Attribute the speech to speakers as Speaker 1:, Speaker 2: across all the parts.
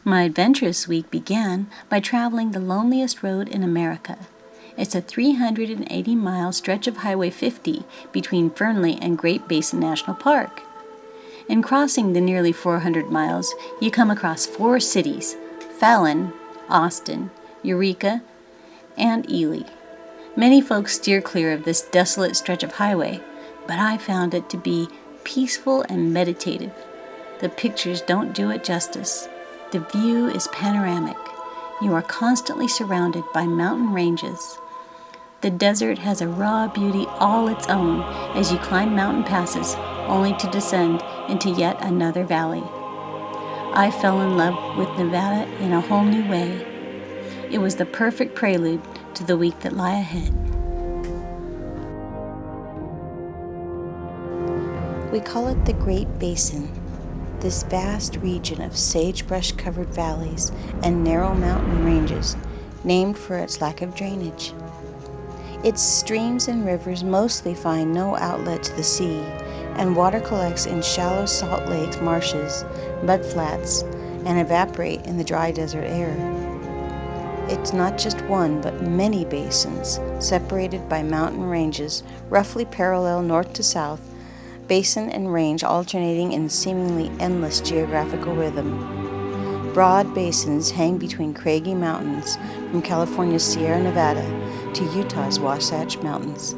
Speaker 1: My adventurous week began by traveling the loneliest road in America. It's a 380-mile stretch of Highway 50 between Fernley and Great Basin National Park. In crossing the nearly 400 miles, you come across 4 cities: Fallon, Austin, Eureka, and Ely. Many folks steer clear of this desolate stretch of highway, but I found it to be peaceful and meditative. The pictures don't do it justice. The view is panoramic. You are constantly surrounded by mountain ranges. The desert has a raw beauty all its own as you climb mountain passes, only to descend into yet another valley. I fell in love with Nevada in a whole new way. It was the perfect prelude to the week that lie ahead. We call it the Great Basin. This vast region of sagebrush-covered valleys and narrow mountain ranges, named for its lack of drainage. Its streams and rivers mostly find no outlet to the sea, and water collects in shallow salt lakes, marshes, mudflats, and evaporate in the dry desert air. It's not just one, but many basins, separated by mountain ranges, roughly parallel north to south, basin and range alternating in seemingly endless geographical rhythm. Broad basins hang between craggy mountains from California's Sierra Nevada to Utah's Wasatch Mountains.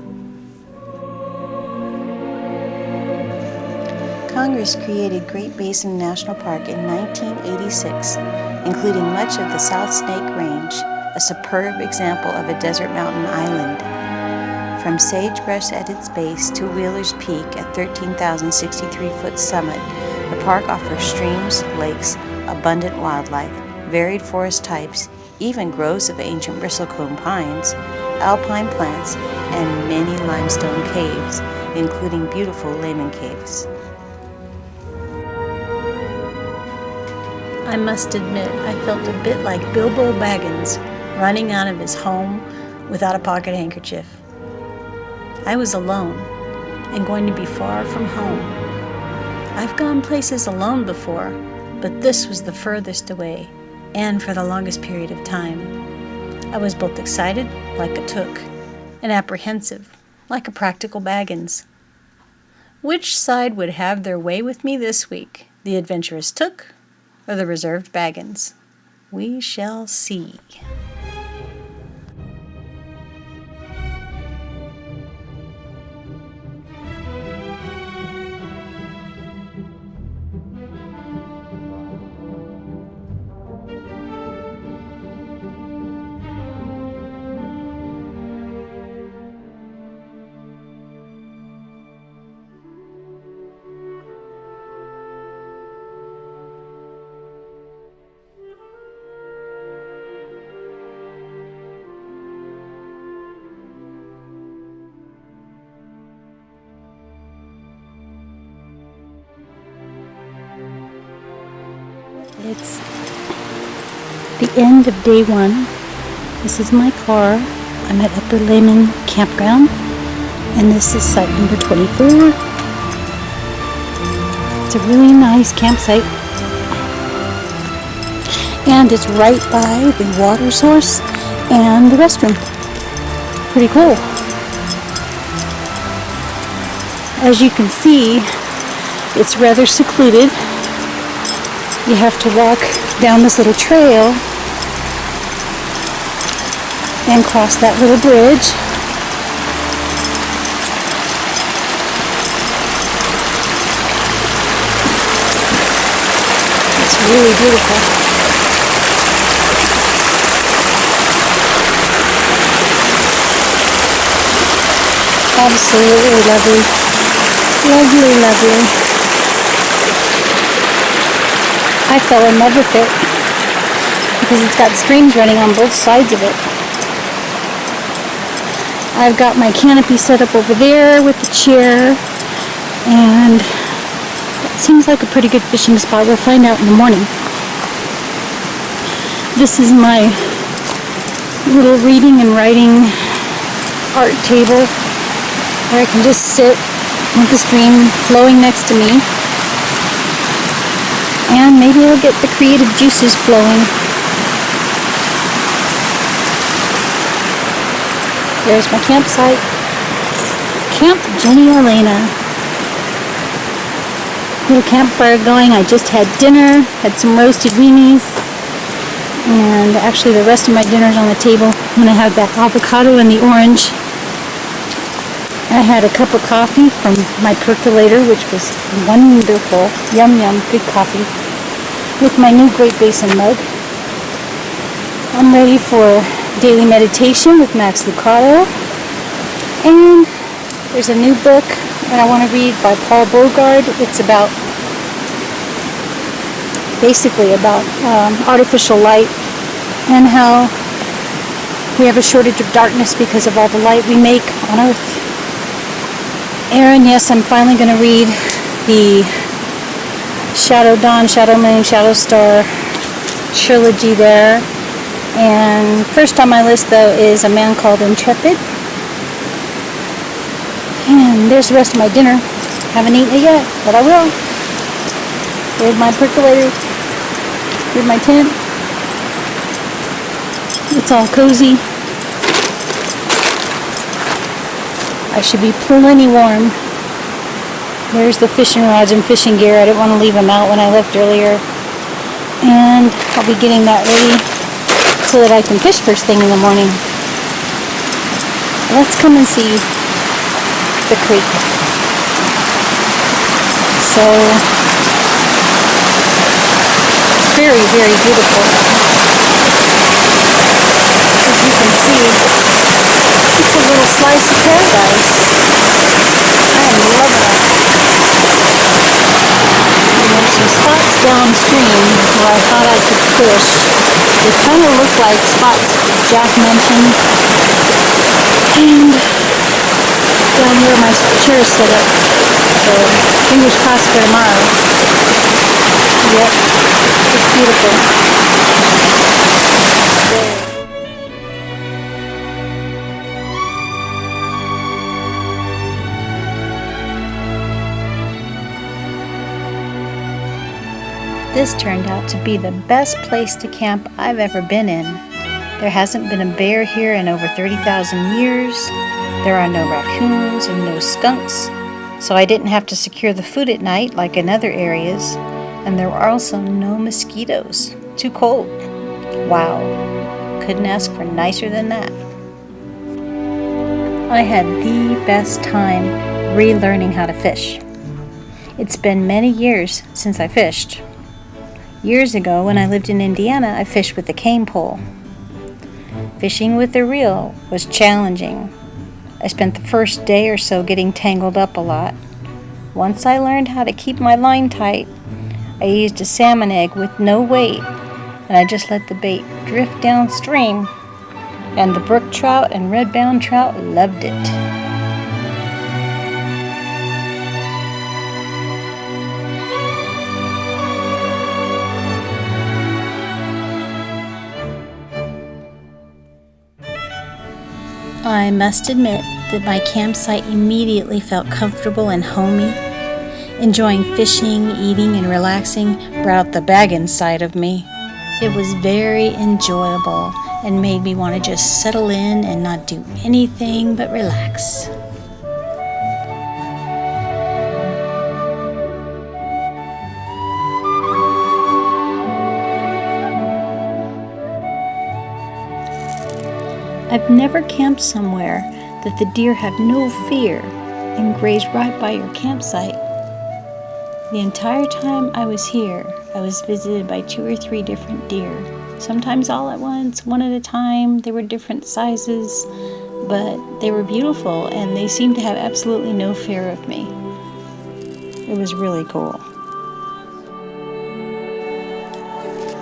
Speaker 1: Congress created Great Basin National Park in 1986, including much of the South Snake Range, a superb example of a desert mountain island. From sagebrush at its base to Wheeler's Peak at 13,063-foot summit, the park offers streams, lakes, abundant wildlife, varied forest types, even groves of ancient bristlecone pines, alpine plants, and many limestone caves, including beautiful Lehman Caves. I must admit, I felt a bit like Bilbo Baggins running out of his home without a pocket handkerchief. I was alone and going to be far from home. I've gone places alone before, but this was the furthest away and for the longest period of time. I was both excited, like a Took, and apprehensive, like a practical Baggins. Which side would have their way with me this week, the adventurous Took or the reserved Baggins? We shall see. It's the end of day 1. This is my car. I'm at Upper Lehman Campground, and this is site number 24. It's a really nice campsite, and it's right by the water source and the restroom. Pretty cool. As you can see, it's rather secluded. You have to walk down this little trail and cross that little bridge. It's really beautiful. Absolutely lovely. Lovely, lovely. I fell in love with it because it's got streams running on both sides of it. I've got my canopy set up over there with the chair, and it seems like a pretty good fishing spot. We'll find out in the morning. This is my little reading and writing art table where I can just sit with the stream flowing next to me and maybe we'll get the creative juices flowing. There's my campsite, Camp Jenny Elena. Little campfire going. I just had dinner, had some roasted weenies, and actually the rest of my dinner's on the table. I'm going to have that avocado and the orange. I had a cup of coffee from my percolator, which was wonderful. Yum yum, good coffee. With my new Great Basin mug. I'm ready for daily meditation with Max Lucado. And there's a new book that I want to read by Paul Bogard. It's basically about artificial light and how we have a shortage of darkness because of all the light we make on Earth. And yes, I'm finally going to read the Shadow Dawn, Shadow Moon, Shadow Star trilogy there. And first on my list, though, is A Man Called Intrepid. And there's the rest of my dinner. Haven't eaten it yet, but I will. There's my percolator. Here's my tent. It's all cozy. I should be plenty warm. There's the fishing rods and fishing gear. I didn't want to leave them out when I left earlier. And I'll be getting that ready so that I can fish first thing in the morning. Let's come and see the creek. So, very, very beautiful. As you can see, it's a little slice of paradise. I am loving it. And there's some spots downstream where I thought I could fish. They kind of look like spots Jack mentioned. And down here my chair is set up. So fingers crossed for tomorrow. Yep, it's beautiful. This turned out to be the best place to camp I've ever been in. There hasn't been a bear here in over 30,000 years. There are no raccoons and no skunks, so I didn't have to secure the food at night like in other areas. And there were also no mosquitoes. Too cold. Wow. Couldn't ask for nicer than that. I had the best time relearning how to fish. It's been many years since I fished. Years ago, when I lived in Indiana, I fished with a cane pole. Fishing with a reel was challenging. I spent the first day or so getting tangled up a lot. Once I learned how to keep my line tight, I used a salmon egg with no weight, and I just let the bait drift downstream. And the brook trout and redbound trout loved it. I must admit that my campsite immediately felt comfortable and homey. Enjoying fishing, eating, and relaxing brought the baggin' side of me. It was very enjoyable and made me want to just settle in and not do anything but relax. I've never camped somewhere that the deer have no fear and graze right by your campsite. The entire time I was here, I was visited by 2 or 3 different deer. Sometimes all at once, one at a time. They were different sizes, but they were beautiful and they seemed to have absolutely no fear of me. It was really cool.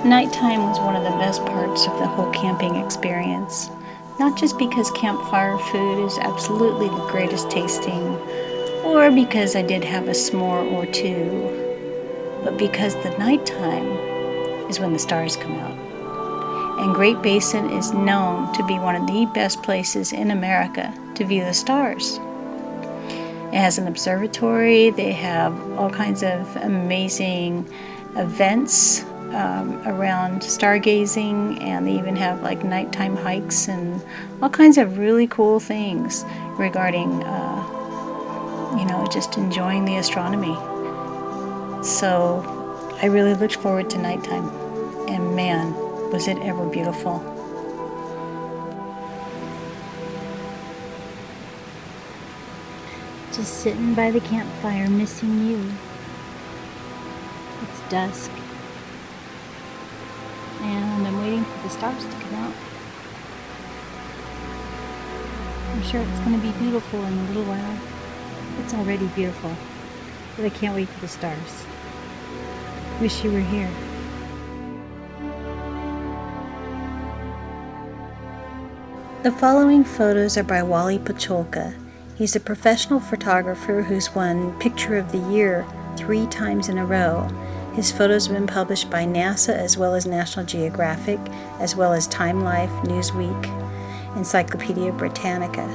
Speaker 1: Nighttime was one of the best parts of the whole camping experience. Not just because campfire food is absolutely the greatest tasting, or because I did have a s'more or two, but because the nighttime is when the stars come out. And Great Basin is known to be one of the best places in America to view the stars. It has an observatory. They have all kinds of amazing events around stargazing, and they even have like nighttime hikes and all kinds of really cool things regarding, just enjoying the astronomy. So I really looked forward to nighttime, and man, was it ever beautiful. Just sitting by the campfire, missing you. It's dusk, and I'm waiting for the stars to come out. I'm sure it's going to be beautiful in a little while. It's already beautiful, but I can't wait for the stars. Wish you were here. The following photos are by Wally Pacholka. He's a professional photographer who's won Picture of the Year 3 times in a row. His photos have been published by NASA as well as National Geographic, as well as Time Life, Newsweek, Encyclopedia Britannica.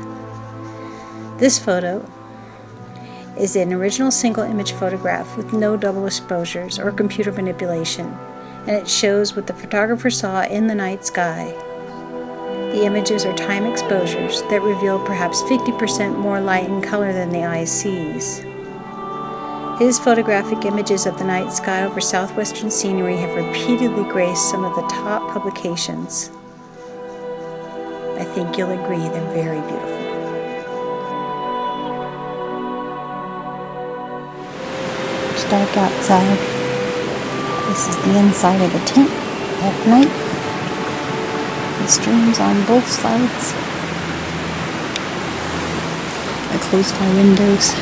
Speaker 1: This photo is an original single image photograph with no double exposures or computer manipulation, and it shows what the photographer saw in the night sky. The images are time exposures that reveal perhaps 50% more light and color than the eye sees. His photographic images of the night sky over southwestern scenery have repeatedly graced some of the top publications. I think you'll agree they're very beautiful. It's dark outside. This is the inside of the tent at night. The streams on both sides. I closed my windows.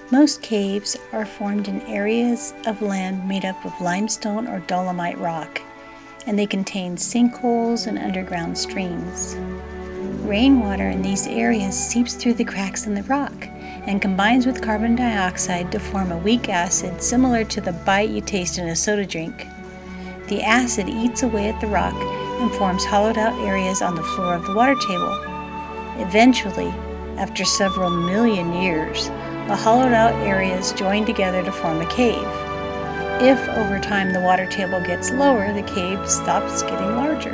Speaker 1: Most caves are formed in areas of land made up of limestone or dolomite rock, and they contain sinkholes and underground streams. Rainwater in these areas seeps through the cracks in the rock and combines with carbon dioxide to form a weak acid similar to the bite you taste in a soda drink. The acid eats away at the rock and forms hollowed out areas on the floor of the water table. Eventually, after several million years, the hollowed out areas join together to form a cave. If over time the water table gets lower, the cave stops getting larger.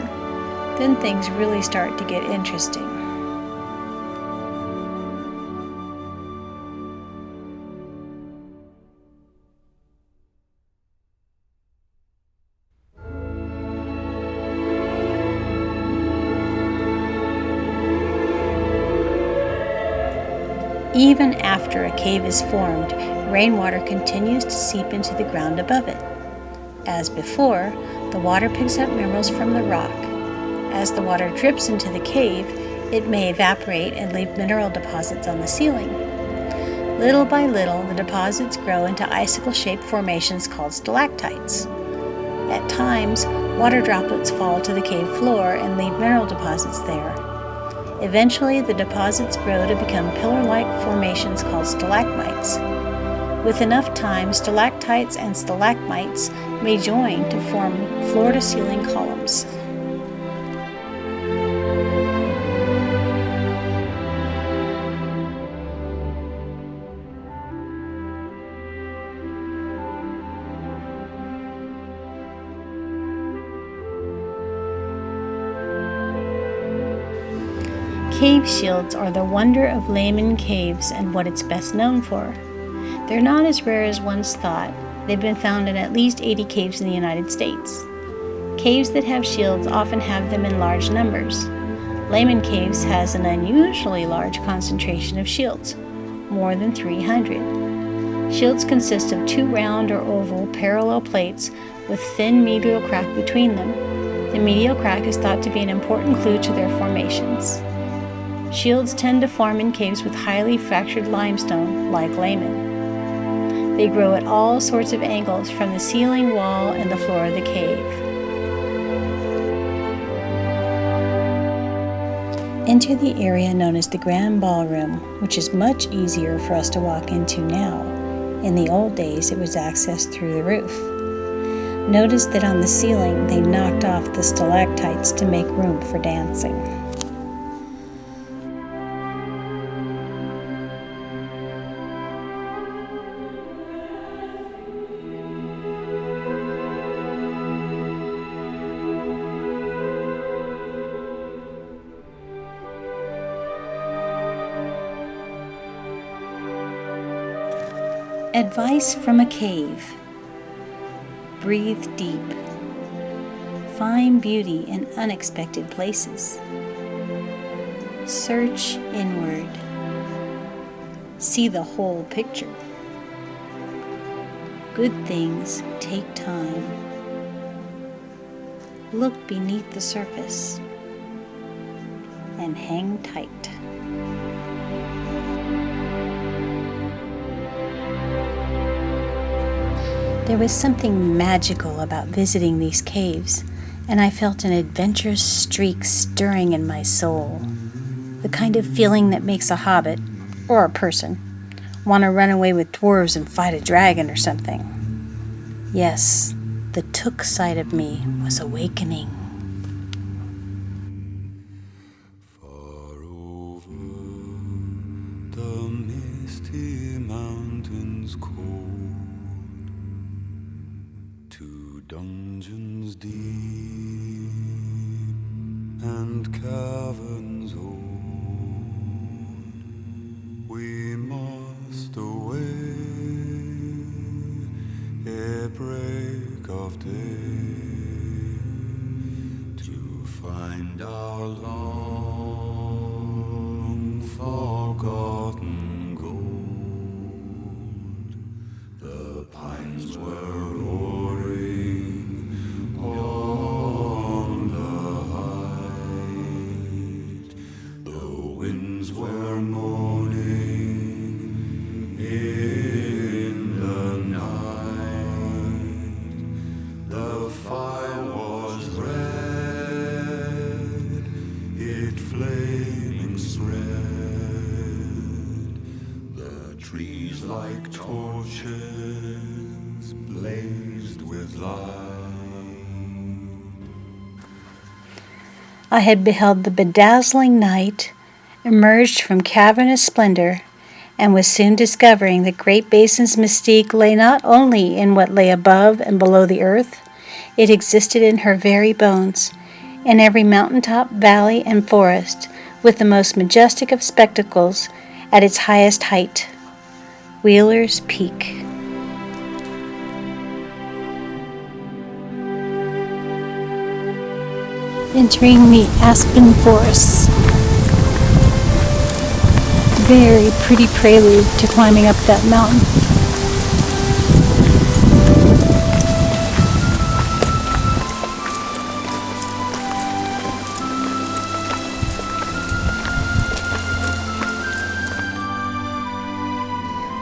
Speaker 1: Then things really start to get interesting. Even after a cave is formed, rainwater continues to seep into the ground above it. As before, the water picks up minerals from the rock. As the water drips into the cave, it may evaporate and leave mineral deposits on the ceiling. Little by little, the deposits grow into icicle-shaped formations called stalactites. At times, water droplets fall to the cave floor and leave mineral deposits there. Eventually, the deposits grow to become pillar-like formations called stalagmites. With enough time, stalactites and stalagmites may join to form floor-to-ceiling columns. Cave shields are the wonder of Lehman Caves and what it's best known for. They're not as rare as once thought. They've been found in at least 80 caves in the United States. Caves that have shields often have them in large numbers. Lehman Caves has an unusually large concentration of shields, more than 300. Shields consist of two round or oval parallel plates with thin medial crack between them. The medial crack is thought to be an important clue to their formations. Shields tend to form in caves with highly fractured limestone, like Lehman. They grow at all sorts of angles from the ceiling, wall, and the floor of the cave. Enter the area known as the Grand Ballroom, which is much easier for us to walk into now. In the old days, it was accessed through the roof. Notice that on the ceiling, they knocked off the stalactites to make room for dancing. Advice from a cave. Breathe deep. Find beauty in unexpected places. Search inward. See the whole picture. Good things take time. Look beneath the surface and hang tight. There was something magical about visiting these caves, and I felt an adventurous streak stirring in my soul. The kind of feeling that makes a hobbit, or a person, want to run away with dwarves and fight a dragon or something. Yes, the Took side of me was awakening.
Speaker 2: Far over the misty mountains cold, to dungeons deep and caverns old, we must away ere break of day, to find our long forgotten gold. The pines were roaring on the height, the winds were moaning in the night. The fire was red, it flaming spread, the trees like torches blazed with light.
Speaker 1: I had beheld the bedazzling night, emerged from cavernous splendor, and was soon discovering that Great Basin's mystique lay not only in what lay above and below the earth, it existed in her very bones, in every mountaintop, valley, and forest, with the most majestic of spectacles at its highest height, Wheeler's Peak. Entering the aspen forests. Very pretty prelude to climbing up that mountain.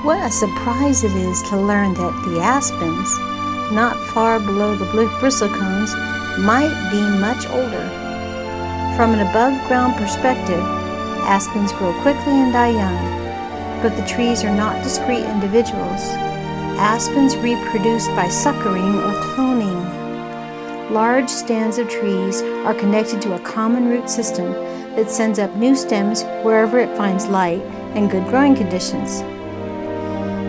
Speaker 1: What a surprise it is to learn that the aspens, not far below the bristlecones, might be much older. From an above-ground perspective, aspens grow quickly and die young, but the trees are not discrete individuals. aspens reproduce by suckering or cloning. Large stands of trees are connected to a common root system that sends up new stems wherever it finds light and good growing conditions.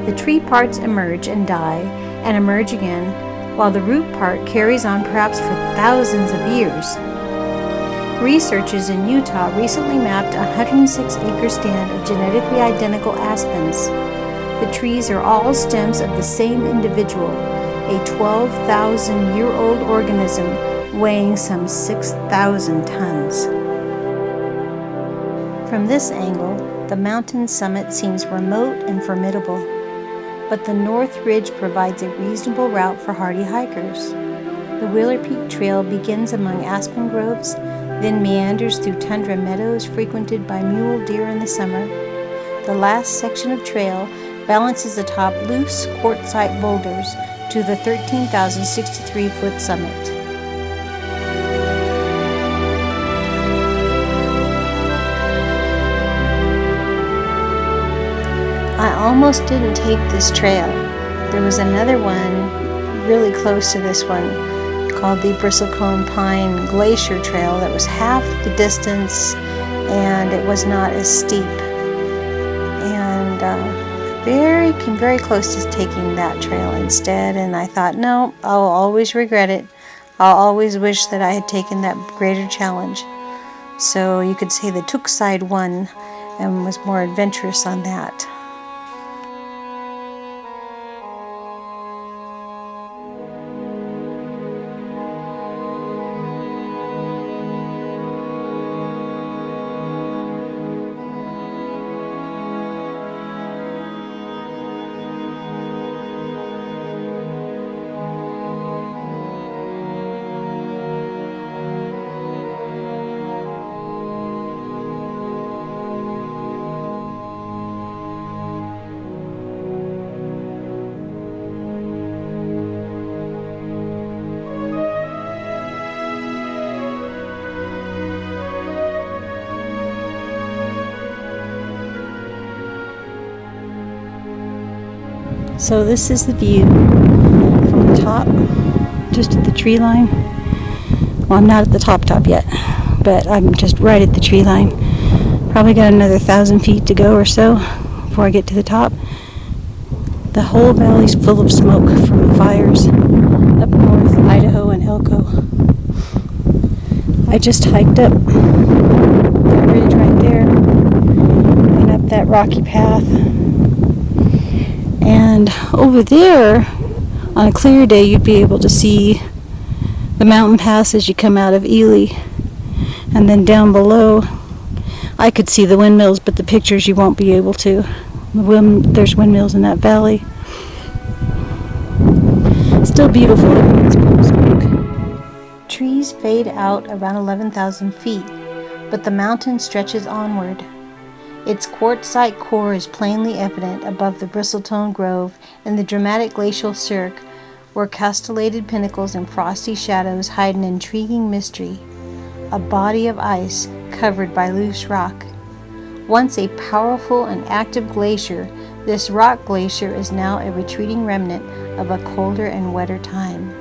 Speaker 1: The tree parts emerge and die and emerge again, while the root part carries on perhaps for thousands of years. Researchers in Utah recently mapped a 106-acre stand of genetically identical aspens. The trees are all stems of the same individual, a 12,000-year-old organism weighing some 6,000 tons. From this angle, the mountain summit seems remote and formidable, but the North Ridge provides a reasonable route for hardy hikers. The Wheeler Peak Trail begins among aspen groves, then meanders through tundra meadows frequented by mule deer in the summer. The last section of trail balances atop loose quartzite boulders to the 13,063-foot summit. I almost didn't take this trail. There was another one really close to this one called the Bristlecone Pine Glacier Trail that was half the distance, and it was not as steep. And came very close to taking that trail instead, and I thought, no, I'll always regret it. I'll always wish that I had taken that greater challenge. So you could say the Took side won and was more adventurous on that. So this is the view from the top, just at the tree line. Well, I'm not at the top yet, but I'm just right at the tree line. Probably got another 1,000 feet to go or so before I get to the top. The whole valley's full of smoke from fires up north, Idaho and Elko. I just hiked up that ridge right there and up that rocky path. And over there, on a clear day, you'd be able to see the mountain pass as you come out of Ely. And then down below, I could see the windmills, but the pictures you won't be able to. There's windmills in that valley. Still beautiful, even it's full of smoke. Trees fade out around 11,000 feet, but the mountain stretches onward. Its quartzite core is plainly evident above the bristletone grove and the dramatic glacial cirque, where castellated pinnacles and frosty shadows hide an intriguing mystery, a body of ice covered by loose rock. Once a powerful and active glacier, this rock glacier is now a retreating remnant of a colder and wetter time.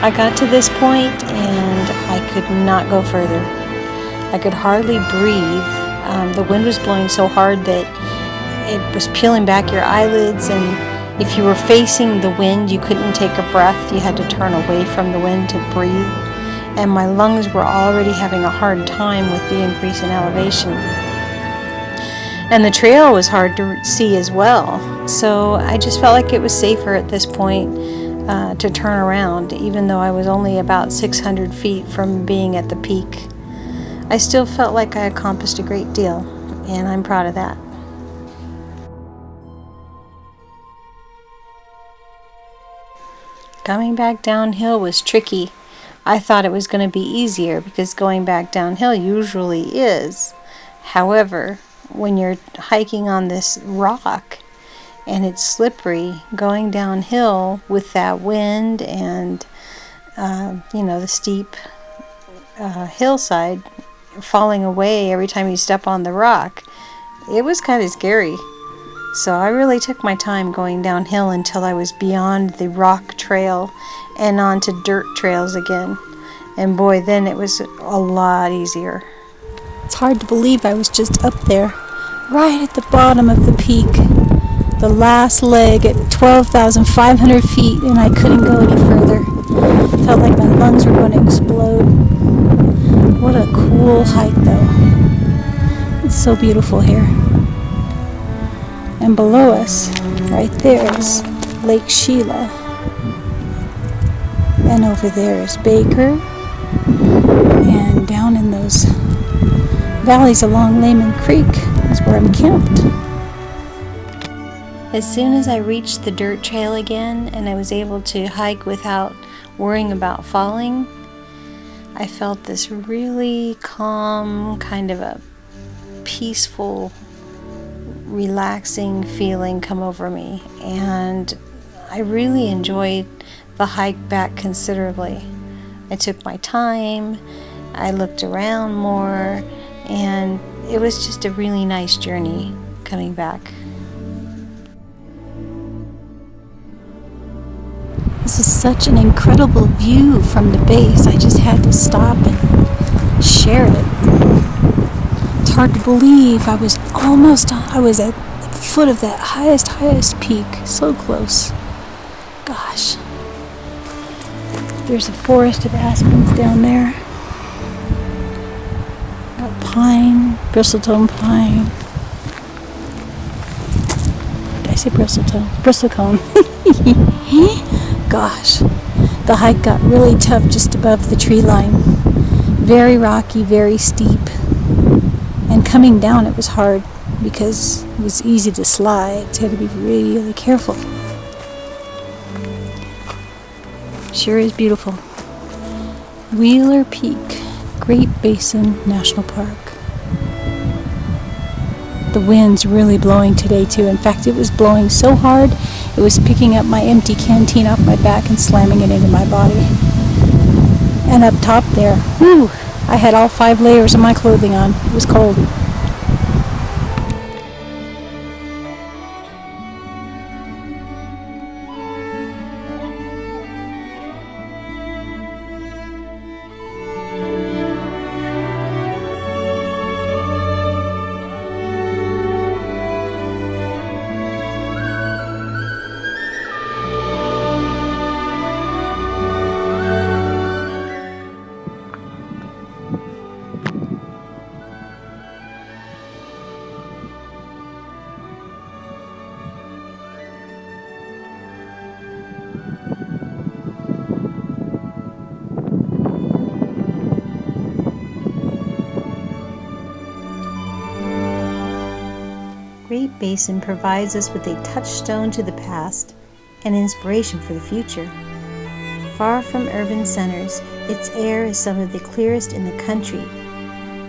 Speaker 1: I got to this point and I could not go further. I could hardly breathe. The wind was blowing so hard that it was peeling back your eyelids, and if you were facing the wind, you couldn't take a breath. You had to turn away from the wind to breathe. And my lungs were already having a hard time with the increase in elevation. And the trail was hard to see as well. So I just felt like it was safer at this point to turn around, even though I was only about 600 feet from being at the peak. I still felt like I accomplished a great deal, and I'm proud of that. Coming back downhill was tricky. I thought it was going to be easier because going back downhill usually is. However, when you're hiking on this rock and it's slippery, going downhill with that wind and the steep hillside falling away every time you step on the rock, it was kind of scary. So I really took my time going downhill until I was beyond the rock trail and onto dirt trails again. And boy, then it was a lot easier. It's hard to believe I was just up there, right at the bottom of the peak, the last leg at 12,500 feet, and I couldn't go any further. Felt like my lungs were going to explode. What a cool hike, though. It's so beautiful here. And below us, right there, is Lake Sheila. And over there is Baker. And down in those valleys along Lehman Creek is where I'm camped. As soon as I reached the dirt trail again and I was able to hike without worrying about falling, I felt this really calm, kind of a peaceful, relaxing feeling come over me, and I really enjoyed the hike back considerably. I took my time, I looked around more, and it was just a really nice journey coming back. This is such an incredible view from the base. I just had to stop and share it. It's hard to believe I was at the foot of that highest peak. So close. Gosh. There's a forest of aspens down there. Got pine, bristlecone pine. Did I say bristlecone? Bristlecone. Gosh. The hike got really tough just above the tree line. Very rocky, very steep. And coming down it was hard because it was easy to slide, so you had to be really, really careful. Sure is beautiful. Wheeler Peak, Great Basin National Park. The wind's really blowing today too. In fact, it was blowing so hard, it was picking up my empty canteen off my back and slamming it into my body. And up top there, whew, I had all 5 layers of my clothing on. It was cold. Great Basin provides us with a touchstone to the past and inspiration for the future. Far from urban centers, its air is some of the clearest in the country.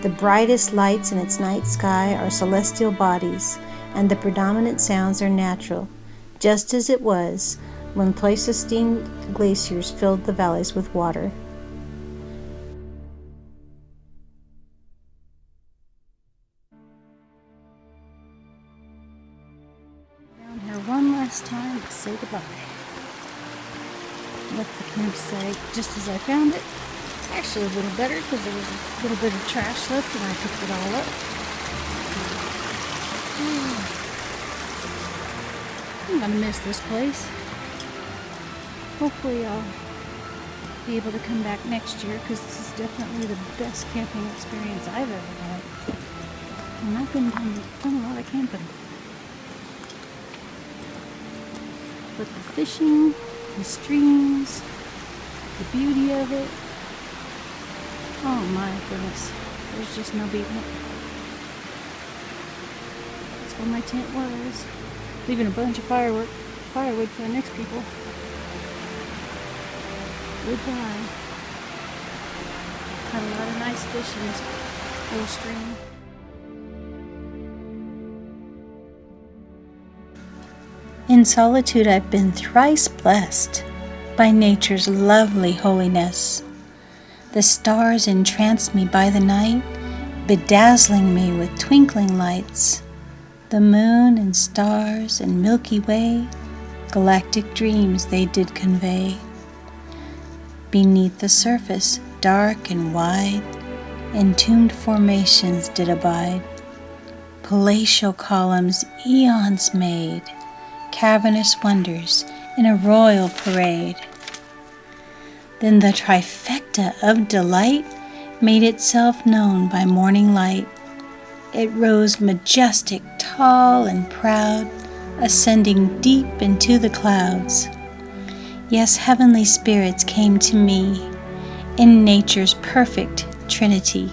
Speaker 1: The brightest lights in its night sky are celestial bodies, and the predominant sounds are natural, just as it was when Pleistocene glaciers filled the valleys with water. Down here one last time to say goodbye. Left the campsite just as I found it. Actually a little better because there was a little bit of trash left and I picked it all up. I'm gonna miss this place. Hopefully I'll be able to come back next year because this is definitely the best camping experience I've ever had. And I've done a lot of camping. But the fishing The streams, the beauty of it. Oh my goodness, there's just no beating it. That's where my tent was. Leaving a bunch of firewood for the next people. Goodbye. Caught a lot of nice fish in this little stream. In solitude I've been thrice blessed by nature's lovely holiness. The stars entrance me by the night, bedazzling me with twinkling lights. The moon and stars and Milky Way, galactic dreams they did convey. Beneath the surface, dark and wide, entombed formations did abide. Palatial columns eons made, cavernous wonders in a royal parade. Then the trifecta of delight made itself known by morning light. It rose majestic, tall and proud, ascending deep into the clouds. Yes, heavenly spirits came to me in nature's perfect trinity.